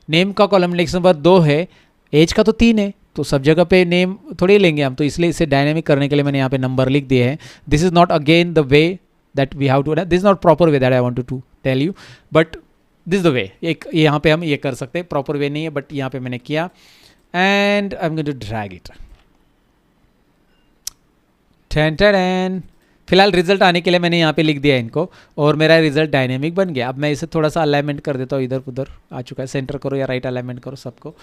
नेम का कॉलम इंडेक्स नंबर 2 है, एज का तो 3 है। तो सब जगह पे नेम थोड़ी लेंगे हम, तो इसलिए इसे डायनेमिक करने के लिए मैंने यहाँ पे नंबर लिख दिए हैं। This is not again the way that we have to, this is not proper way that I want to tell you, but this the way. एक यहाँ पे हम ये कर सकते हैं, प्रॉपर वे नहीं है बट यहाँ पे मैंने किया, and I am going to drag it. Ten फिलहाल रिजल्ट आने के लिए मैंने यहाँ पे लिख दिया इनको, और मेरा रिजल्ट डायनेमिक बन गया। अब मैं इसे थोड़ा सा अलाइनमेंट कर देता हूँ, इधर उधर आ चुका है, सेंटर करो या राइट अलाइनमेंट करो सबको।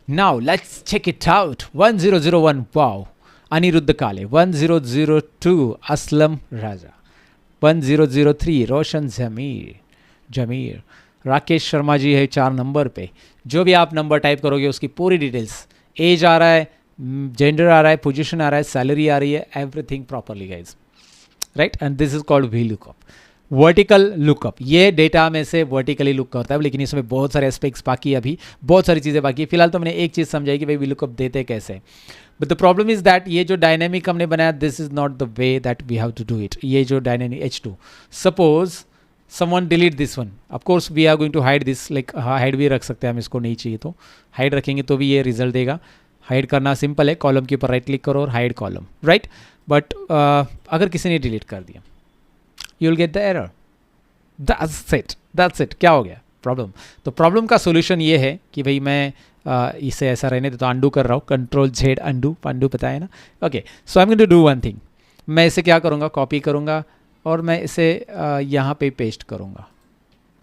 Now let's check it out. 1001 wow Anirudh Kale, 1002 Aslam राजा, 1003 रोशन जमीर, राकेश शर्मा जी है 4 नंबर पे। जो भी आप नंबर टाइप करोगे उसकी पूरी डिटेल्स, एज आ रहा है, जेंडर आ रहा है, पोजीशन आ रहा है, सैलरी आ रही है, everything properly guys, right. And this is called VLOOKUP, vertical lookup. ये डेटा में से वर्टिकली लुक करता है, लेकिन इसमें बहुत सारे एस्पेक्ट्स बाकी है, अभी बहुत सारी चीज़ें बाकी है। फिलहाल तो मैंने एक चीज़ समझाई कि भाई VLOOKUP देते कैसे, but the problem is that ये जो डायनेमिक हमने बनाया, this is not the way that we have to do it. ये जो dynamic H2, suppose someone delete this one, of course we are going to hide this, like hide भी रख सकते हैं हम, इसको नहीं चाहिए तो हाइड रखेंगे तो भी ये रिजल्ट देगा। हाइड करना सिंपल है, कॉलम के ऊपर राइट क्लिक करो और हाइड कॉलम, राइट। बट अगर किसी ने डिलीट कर दिया, you will get the error. That's it. क्या हो गया प्रॉब्लम? तो प्रॉब्लम का सोल्यूशन ये है कि भाई मैं इसे ऐसा रहने देता हूँ, अंडू कर रहा हूँ, कंट्रोल जेड अंडू पता है ना। Okay, so I am going to do one thing. मैं इसे क्या करूँगा, कॉपी करूँगा और मैं इसे यहाँ पे पेस्ट करूँगा,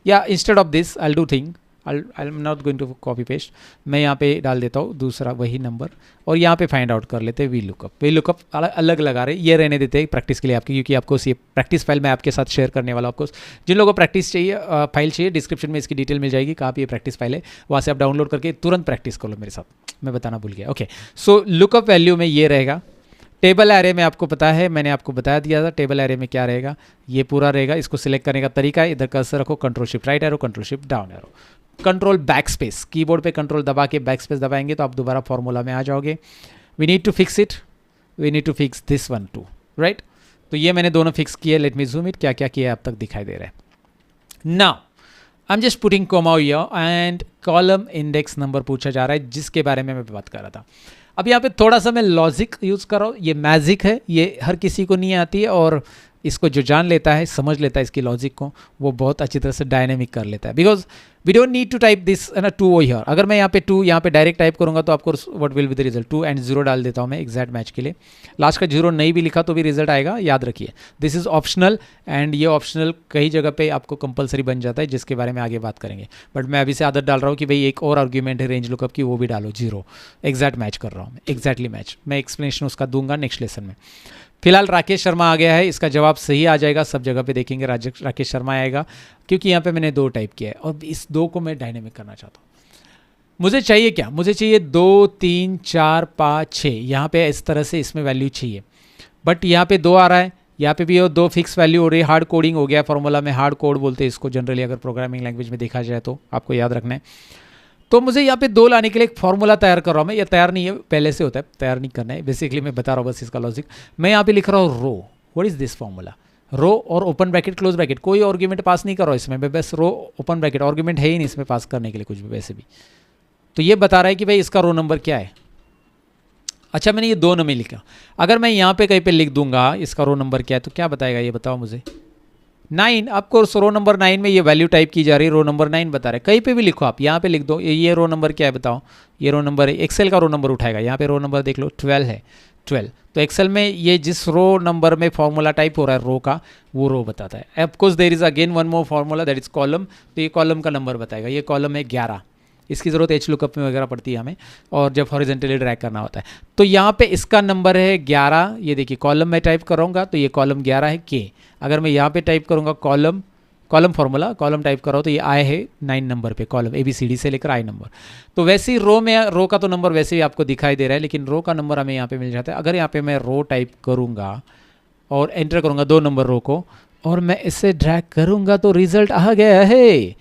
या instead of this I do thing, I am not going to copy paste, मैं यहाँ पे डाल देता हूँ दूसरा वही नंबर और यहाँ पे फाइंड आउट कर लेते हैं वी लुकअप अलग लगा रहे, ये रहने देते हैं प्रैक्टिस के लिए आपकी, क्योंकि आपको ये प्रैक्टिस फाइल मैं आपके साथ शेयर करने वाला हूँ। आपको जिन लोगों को प्रैक्टिस चाहिए फाइल चाहिए, डिस्क्रिप्शन में इसकी डिटेल मिल जाएगी, कहाँ पे ये प्रैक्टिस फाइल है, वहाँ से आप डाउनलोड करके तुरंत प्रैक्टिस कर लो मेरे साथ, मैं बताना भूल गया। ओके, सो लुकअप वैल्यू में ये रहेगा। टेबल एरे में आपको पता है, मैंने आपको बता दिया था टेबल एरे में क्या रहेगा, ये पूरा रहेगा। इसको सिलेक्ट करने का तरीका है, इधर कर्सर रखो, control shift right arrow, control shift down arrow, control back space, keyboard पे कंट्रोल दबा के बैक स्पेस दबाएंगे तो आप दोबारा फॉर्मूला में आ जाओगे। We need to fix it, we need to fix this one too, right. तो ये मैंने दोनों फिक्स किए। लेट मी जूम इट, क्या क्या किया अब तक दिखाई दे रहा है। Now I am just putting comma here and column index number पूछा जा रहा है, जिसके बारे में मैं बात कर रहा था। अब यहाँ पे थोड़ा सा मैं लॉजिक यूज़ कर रहा हूँ, ये मैजिक है, ये हर किसी को नहीं आती है, और इसको जो जान लेता है, समझ लेता है इसकी लॉजिक को, वो बहुत अच्छी तरह से डायनेमिक कर लेता है। Because we don't need to type this है ना 2 ओ हियर। अगर मैं यहाँ पे 2 यहाँ पे डायरेक्ट टाइप करूँगा तो आपको what will be the result, 2 and 0 डाल देता हूँ मैं एग्जैक्ट मैच के लिए। लास्ट का 0 नहीं भी लिखा तो भी रिजल्ट आएगा, याद रखिए। दिस इज़ ऑप्शनल, एंड ये ऑप्शनल कई जगह पे आपको कंपलसरी बन जाता है, जिसके बारे में आगे बात करेंगे। बट मैं अभी से आदत डाल रहा हूँ कि भाई एक और आर्ग्यूमेंट है रेंज लुकअप की, वो भी डालो 0, एग्जैक्ट मैच कर रहा हूँ मैं, एग्जैक्टली मैच। मैं एक्सप्लेनेशन उसका दूंगा नेक्स्ट लेसन में। फिलहाल राकेश शर्मा आ गया है, इसका जवाब सही आ जाएगा, सब जगह पे देखेंगे राकेश शर्मा आएगा, क्योंकि यहाँ पे मैंने 2 टाइप किया है और इस 2 को मैं डायनेमिक करना चाहता हूँ। मुझे चाहिए क्या, मुझे चाहिए 2 3 4 5 6, यहाँ पे इस तरह से इसमें वैल्यू चाहिए। बट यहाँ पे 2 आ रहा है, यहाँ पे भी 2 फिक्स वैल्यू हो रही है, हार्ड कोडिंग हो गया, फॉर्मूला में हार्ड कोड बोलते हैं इसको जनरली, अगर प्रोग्रामिंग लैंग्वेज में देखा जाए तो आपको याद रखना है। तो मुझे यहाँ पे 2 लाने के लिए एक फॉर्मूला तैयार कर रहा हूँ मैं, ये तैयार नहीं है, पहले से होता है, तैयार नहीं करना है, बेसिकली मैं बता रहा हूँ बस इसका लॉजिक। मैं यहाँ पे लिख रहा हूँ रो, व्हाट इज दिस फॉर्मूला, रो और ओपन ब्रैकेट क्लोज ब्रैकेट, कोई आर्गुमेंट पास नहीं कर रहा हूँ इसमें, मैं बस रो ओपन ब्रैकेट, आर्गुमेंट है ही नहीं इसमें पास करने के लिए कुछ भी वैसे भी। तो ये बता रहा है कि भाई इसका रो नंबर क्या है। अच्छा, मैंने ये 2 में लिखा, अगर मैं यहाँ पे कहीं पे लिख दूंगा इसका रो नंबर क्या है तो क्या बताएगा ये, बताओ मुझे। 9, आपको रो नंबर 9 में ये वैल्यू टाइप की जा रही है, रो नंबर 9 बता रहा है। कहीं पे भी लिखो आप, यहाँ पे लिख दो ये रो नंबर क्या है बताओ, ये रो नंबर है, एक्सेल का रो नंबर उठाएगा, यहाँ पे रो नंबर देख लो 12 है, 12। तो एक्सेल में ये जिस रो नंबर में फॉर्मूला टाइप हो रहा है रो का, वो रो बताता है। Of course there is again one more formula that is column, तो ये कॉलम का नंबर बताएगा, ये कॉलम है 11, इसकी ज़रूरत एच लुकअप में वगैरह पड़ती है हमें, और जब हॉरिजॉन्टली ड्रैग करना होता है। तो यहाँ पे इसका नंबर है 11, ये देखिए कॉलम में टाइप करूँगा तो ये कॉलम 11 है के। अगर मैं यहाँ पे टाइप करूँगा कॉलम फॉर्मूला, कॉलम टाइप करो तो ये आई है 9 नंबर पे, कॉलम ABCD से लेकर आई नंबर। तो वैसे ही रो में, रो का तो नंबर वैसे ही आपको दिखाई दे रहा है, लेकिन रो का नंबर हमें यहाँ पे मिल जाता है। अगर यहाँ पे मैं रो टाइप करूँगा और एंटर करूँगा 2 नंबर रो को, और मैं इससे ड्रैग करूँगा तो रिजल्ट आ गया है।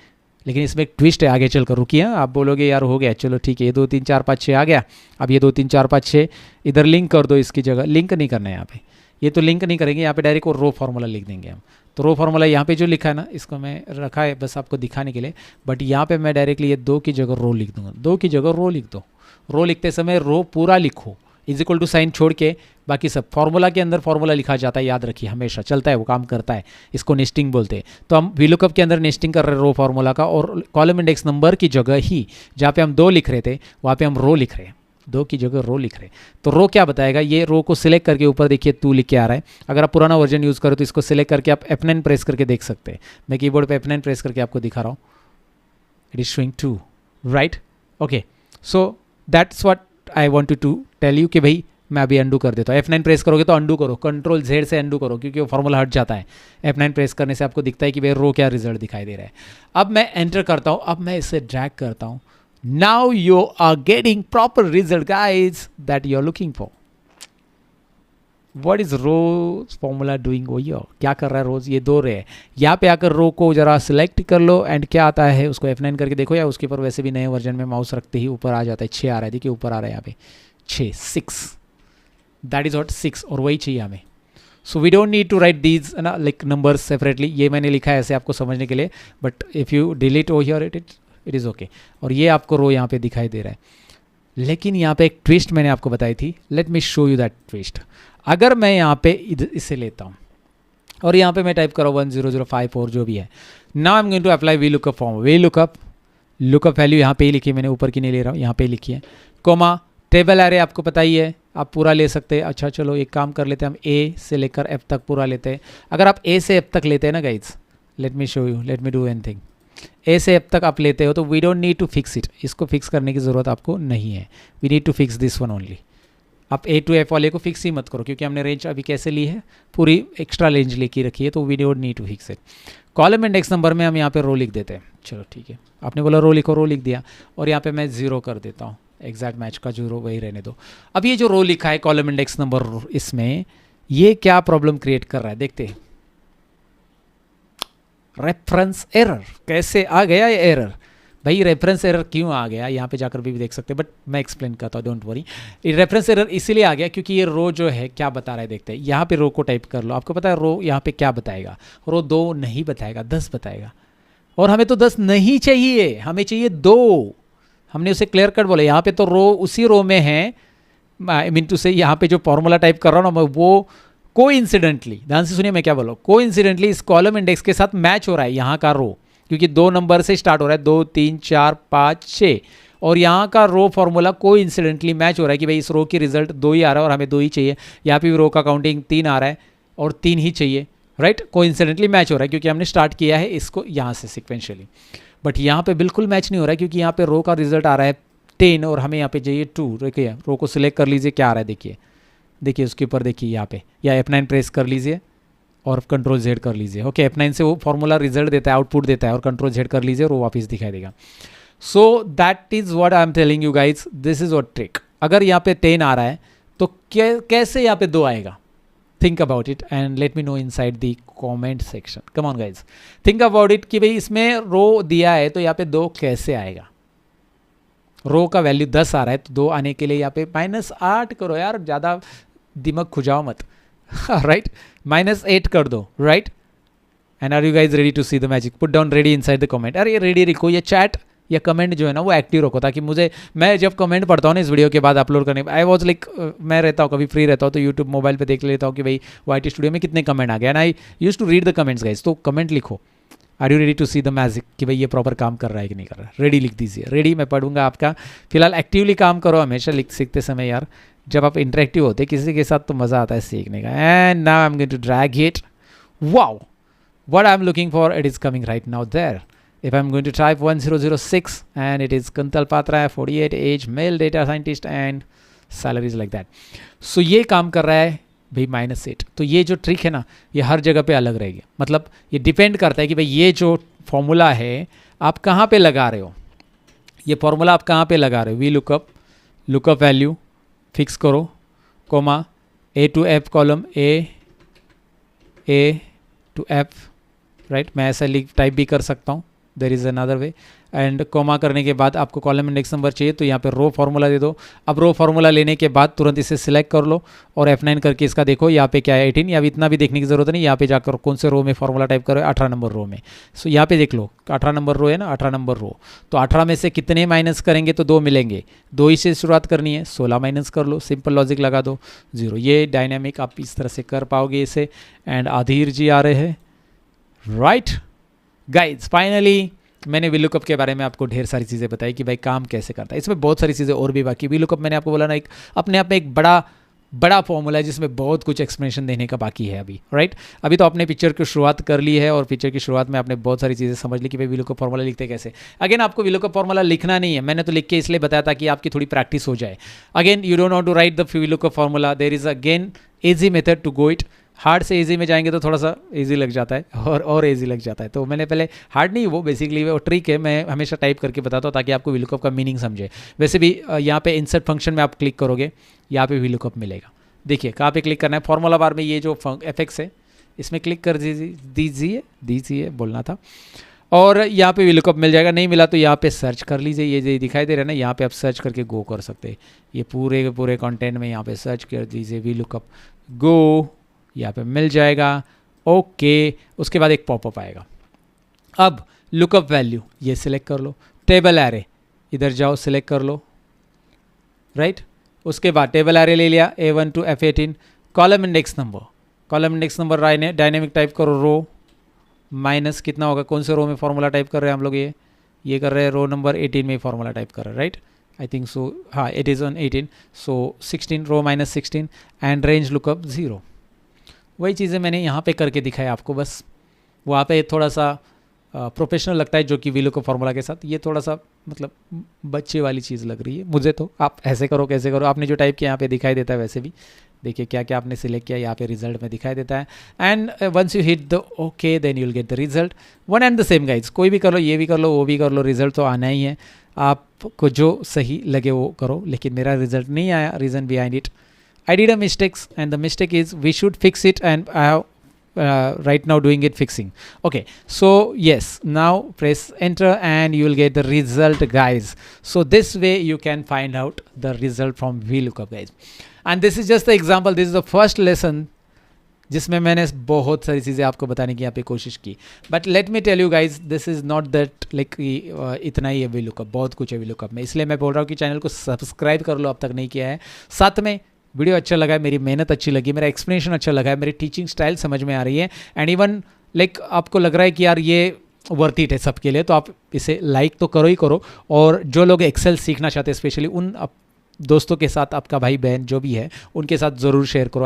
लेकिन इसमें एक ट्विस्ट है, आगे चल कर रुकिए, आप बोलोगे यार हो गया, चलो ठीक है, ये 2 3 4 5 6 आ गया। अब ये 2 3 4 5 6 इधर लिंक कर दो, इसकी जगह लिंक नहीं करना है यहाँ पे, ये तो लिंक नहीं करेंगे, यहाँ पे डायरेक्ट वो रो फॉर्मूला लिख देंगे हम। तो रो फॉर्मूला यहाँ पे जो लिखा है ना, इसको मैं रखा है बस आपको दिखाने के लिए, बट यहाँ पे मैं डायरेक्टली ये 2 की जगह रो लिख दूंगा, 2 की जगह रो लिख दो। रो लिखते समय रो पूरा लिखो, इज इक्वल टू साइन छोड़ के, बाकी सब फॉर्मूला के अंदर फॉर्मूला लिखा जाता है, याद रखिए हमेशा, चलता है वो, काम करता है, इसको नेस्टिंग बोलते हैं। तो हम वीलुकअप के अंदर नेस्टिंग कर रहे हैं रो फॉर्मूला का, और कॉलम इंडेक्स नंबर की जगह ही जहाँ पे हम 2 लिख रहे थे वहाँ पे हम रो लिख रहे हैं, 2 की जगह रो लिख रहे हैं। तो रो क्या बताएगा, ये रो को सिलेक्ट करके ऊपर देखिए 2 लिख के आ रहा है। अगर आप पुराना वर्जन यूज़ करो तो इसको सिलेक्ट करके आप F9 प्रेस करके देख सकते हैं। मैं कीबोर्ड पे F9 प्रेस करके आपको दिखा रहा हूँ, it is showing 2, right. Okay, so that's what I wanted to tell you कि भाई मैं अभी अंडू कर देता हूँ। F9 प्रेस करोगे तो अंडू करो, कंट्रोल Z से अंडू करो, क्योंकि वो फॉर्मूला हट जाता है। F9 प्रेस करने से आपको दिखता है कि भाई रो क्या रिजल्ट दिखाई दे रहा है। अब मैं एंटर करता हूँ, अब मैं इसे ड्रैग करता हूँ। Now you are getting proper result guys that you are looking for. What is row formula doing over here? क्या कर रहा है रोज, ये 2 रे है। यहाँ पे आकर रो को जरा सिलेक्ट कर लो, एंड क्या आता है उसको F9 करके देखो, या उसके ऊपर वैसे भी नए वर्जन में माउस रखते ही ऊपर आ जाता है, 6 आ रहा है, देखिए ऊपर आ रहा है यहाँ पे 6, 6, दैट इज व्हाट 6, और वही चाहिए हमें। So we don't need to write these ना लाइक नंबर्स सेपरेटली, ये मैंने लिखा है ऐसे आपको समझने के लिए, but if you delete over here it is okay. और ये आपको रो यहाँ पे दिखाई दे रहा है। लेकिन यहाँ पे एक ट्विस्ट मैंने आपको बताई थी, late me show you that twist. अगर मैं यहाँ पे इसे लेता हूँ और यहाँ पे मैं टाइप करूँ 10054 जो भी है, now I am going to apply V lookup form. V lookup value यहाँ पे ही लिखी है मैंने, ऊपर की नहीं ले रहा हूँ, यहाँ पे ही लिखी है, कोमा टेबल एरे आपको पता ही है, आप पूरा ले सकते हैं। अच्छा चलो एक काम कर लेते हैं, हम ए से लेकर एफ तक पूरा लेते हैं। अगर आप ए से एफ तक लेते हैं ना guys, let me show you, let me do anything, A से एफ तक आप लेते हो तो we don't need to fix it, इसको फिक्स करने की ज़रूरत आपको नहीं है, we need to fix this one only. आप ए टू एफ वाले को फिक्स ही मत करो, क्योंकि हमने रेंज अभी कैसे ली है, पूरी एक्स्ट्रा रेंज लेके रखी है, तो we don't need to fix it. Column index number में हम यहाँ पे रो लिख देते हैं, चलो ठीक है, आपने बोला रो लिखो, रो लिख दिया, और यहाँ पे मैं 0 कर देता हूँ, एग्जैक्ट मैच का 0 वही रहने दो। अब ये जो रो लिखा है कॉलम इंडेक्स नंबर, इसमें ये क्या प्रॉब्लम क्रिएट कर रहा है देखते हैं। रेफरेंस एरर, कैसे आ गया ये एरर भाई? रेफरेंस एरर क्यों आ गया, यहाँ पे जाकर भी देख सकते हैं, बट मैं एक्सप्लेन करता हूँ, डोंट वरी। रेफरेंस एरर इसीलिए आ गया क्योंकि ये रो जो है क्या बता रहा है देखते हैं। यहाँ पे रो को टाइप कर लो, आपको पता है रो यहाँ पे क्या बताएगा, रो 2 नहीं बताएगा, 10 बताएगा, और हमें तो 10 नहीं चाहिए, हमें चाहिए 2। हमने उसे क्लियर कट बोला, यहाँ पे तो रो उसी रो में है, आई मीन टू से यहाँ पे जो फॉर्मूला टाइप कर रहा हूँ ना मैं, वो कोइंसिडेंटली, ध्यान से सुनिए मैं क्या बोल रहा हूँ, कोइंसिडेंटली इस कॉलम इंडेक्स के साथ मैच हो रहा है यहाँ का रो, क्योंकि 2 नंबर से स्टार्ट हो रहा है, 2 3 4 5 6, और यहाँ का रो फॉर्मूला कोइंसिडेंटली मैच हो रहा है कि भाई इस रो की रिजल्ट 2 ही आ रहा है और हमें 2 ही चाहिए। यहाँ पे भी रो का काउंटिंग 3 आ रहा है और 3 ही चाहिए, राइट, कोइंसिडेंटली मैच हो रहा है क्योंकि हमने स्टार्ट किया है इसको यहाँ से सिक्वेंशियली। बट यहाँ पे बिल्कुल मैच नहीं हो रहा है क्योंकि यहाँ पे रो का रिजल्ट आ रहा है 10 और हमें यहाँ पे चाहिए 2। देखिए रो को सिलेक्ट कर लीजिए, क्या आ रहा है देखिए, देखिए उसके ऊपर देखिए यहाँ पे, या F9 प्रेस कर लीजिए और कंट्रोल Z कर लीजिए। ओके, F9 से वो फॉर्मूला रिजल्ट देता है, आउटपुट देता है, और कंट्रोल Z कर लीजिए और वो वापस दिखाई देगा। सो that is what I am telling you guys, this is what trick. अगर यहाँ पे 10 आ रहा है तो कैसे यहाँ पे 2 आएगा? Think about it and let me know inside the comment section. Come on guys, think about it कि भाई इसमें रो दिया है तो यहाँ पे 2 कैसे आएगा? रो का वैल्यू 10 आ रहा है तो 2 आने के लिए यहाँ पे -8 करो यार, ज़्यादा दिमाग खुजाओ मत, राइट, -8 कर दो, right. And are you guys ready to see the magic? Put down ready inside the comment. अरे ये रेडी रखो, ये चैट या कमेंट जो है ना वो एक्टिव रखो, ताकि मुझे, मैं जब कमेंट पढ़ता हूँ ना इस वीडियो के बाद अपलोड करने, आई वॉज लाइक, मैं रहता हूँ कभी फ्री रहता हूँ तो यूट्यूब मोबाइल पे देख लेता हूँ कि भाई YT स्टूडियो में कितने कमेंट आ गए, and I use to read the comments guys. तो कमेंट लिखो, are you ready to see the magic, कि भाई ये प्रॉपर काम कर रहा है कि नहीं कर रहा है। रेडी लिख दीजिए, रेडी, मैं पढ़ूंगा आपका। फिलहाल एक्टिवली काम करो हमेशा, लिख सीखते समय यार, जब आप इंटरेक्टिव होते किसी के साथ तो मज़ा आता है सीखने का। And now I am going to drag it, wow, what I am looking for, it is coming right now there. If I'm going to type 1006 and it is Kuntal Patra, 48 age, male data scientist and salaries like that. So ये काम कर रहा है भाई -8। तो ये जो trick है ना ये हर जगह पे अलग रहेगी, मतलब ये डिपेंड करता है कि भाई ये जो फॉर्मूला है आप कहाँ पे लगा रहे हो, ये फॉर्मूला आप कहाँ पे लगा रहे हो। वी लुकअप वैल्यू फिक्स करो, comma A to F column A to F, right, मैं ऐसा टाइप भी कर सकता हूँ, there is another way. And comma करने के बाद आपको कॉलम इंडेक्स नंबर चाहिए तो यहाँ पे रो फार्मूला दे दो। अब रो फार्मूला लेने के बाद तुरंत इसे सिलेक्ट कर लो और F9 करके इसका देखो यहाँ पे क्या है 18, या इतना भी देखने की ज़रूरत नहीं, यहाँ पे जाकर कौन से रो में फार्मूला टाइप करो, 18 नंबर रो में। सो यहाँ पे देख लो 18 नंबर रो है ना, 18 नंबर रो, तो 18 में से कितने माइनस करेंगे तो 2 मिलेंगे, 2 ही से शुरुआत करनी है, 16 माइनस कर लो, सिंपल लॉजिक लगा दो 0। ये डायनामिक आप इस तरह से कर पाओगे इसे। एंड आधीर जी आ रहे हैं, राइट गाइज। फाइनली मैंने VLOOKUP के बारे में आपको ढेर सारी चीज़ें बताई कि भाई काम कैसे करता है। इसमें बहुत सारी चीज़ें और भी बाकी। VLOOKUP मैंने आपको बोला ना एक अपने आप में एक बड़ा फॉर्मूला है जिसमें बहुत कुछ एक्सप्लेनेशन देने का बाकी है अभी, राइट। अभी तो आपने पिक्चर की शुरुआत कर ली है और पिक्चर की शुरुआत में आपने बहुत सारी चीज़ें समझ ली कि भाई VLOOKUP फॉर्मूला लिखते कैसे। अगेन आपको VLOOKUP फॉर्मूला लिखना नहीं है, मैंने तो लिख के इसलिए बताया था कि आपकी थोड़ी प्रैक्टिस हो जाए। Again you don't want to write the VLOOKUP formula, there is again easy method to go it. Hard से इजी में जाएंगे तो थोड़ा सा इजी लग जाता है और इजी लग जाता है, तो मैंने पहले हार्ड नहीं, वो बेसिकली वो ट्रिक है, मैं हमेशा टाइप करके बताता हूँ ताकि आपको VLOOKUP का मीनिंग समझे। वैसे भी यहाँ पे इंसर्ट फंक्शन में आप क्लिक करोगे, यहाँ पे VLOOKUP मिलेगा। देखिए कहाँ पे क्लिक करना है, फॉर्मूला बार में ये जो FX है इसमें क्लिक कर दीजिए बोलना था, और यहाँ पे VLOOKUP मिल जाएगा। नहीं मिला तो यहाँ पे सर्च कर लीजिए, ये जो दिखाई दे रहा है ना, यहाँ पे आप सर्च करके गो कर सकते हैं। ये पूरे कंटेंट में यहाँ पे सर्च कर दीजिए VLOOKUP गो, यहाँ पे मिल जाएगा। ओके, उसके बाद एक पॉपअप आएगा। अब लुकअप वैल्यू ये सिलेक्ट कर लो, टेबल एरे इधर जाओ सिलेक्ट कर लो, राइट। उसके बाद टेबल एरे ले लिया A1 to F18, column index number dynamic type करो रो माइनस कितना होगा, कौन से रो में फॉर्मूला टाइप कर रहे हैं हम लोग, ये कर रहे हैं रो नंबर 18 में फॉर्मूला टाइप कर रहे हैं, राइट। आई थिंक सो, हाँ it is on 18, so 16 row minus 16 and range lookup 0। वही चीज़ें मैंने यहाँ पे करके दिखाया आपको, बस वहाँ पे थोड़ा सा प्रोफेशनल लगता है जो कि VLOOKUP फार्मूला के साथ, ये थोड़ा सा मतलब बच्चे वाली चीज़ लग रही है मुझे तो। आप ऐसे करो कैसे करो, आपने जो टाइप किया यहाँ पे दिखाई देता है, वैसे भी देखिए क्या क्या आपने सिलेक्ट किया यहाँ पे रिजल्ट में दिखाई देता है। And once you hit the okay then you will get the result, one and the same guys. कोई भी कर लो, ये भी कर लो, वो भी कर लो, रिजल्ट तो आना ही है। आपको जो सही लगे वो करो, लेकिन मेरा रिजल्ट नहीं आया, reason behind it, I did a mistakes and the mistake is we should fix it, and I have right now doing it fixing. Okay, so yes, now press enter and you will get the result guys. So this way you can find out the result from VLOOKUP guys, and this is just the example, this is the first lesson जिसमें मैंने बहुत सारी चीज़ें आपको बताने की यहाँ पे कोशिश की। But let me tell you guys, this is not that like इतना ही है VLOOKUP, बहुत कुछ है VLOOKUP में, इसलिए मैं बोल रहा हूँ कि चैनल को सब्सक्राइब कर लो अब तक नहीं किया है। साथ में वीडियो अच्छा लगा है, मेरी मेहनत अच्छी लगी, मेरा एक्सप्लेनेशन अच्छा लगा है, मेरी टीचिंग स्टाइल समझ में आ रही है, एंड इवन लाइक आपको लग रहा है कि यार ये वर्थ इट है सबके लिए, तो आप इसे लाइक तो करो ही करो। और जो लोग एक्सेल सीखना चाहते हैं, स्पेशली उन दोस्तों के साथ, आपका भाई बहन जो भी है उनके साथ ज़रूर शेयर करो।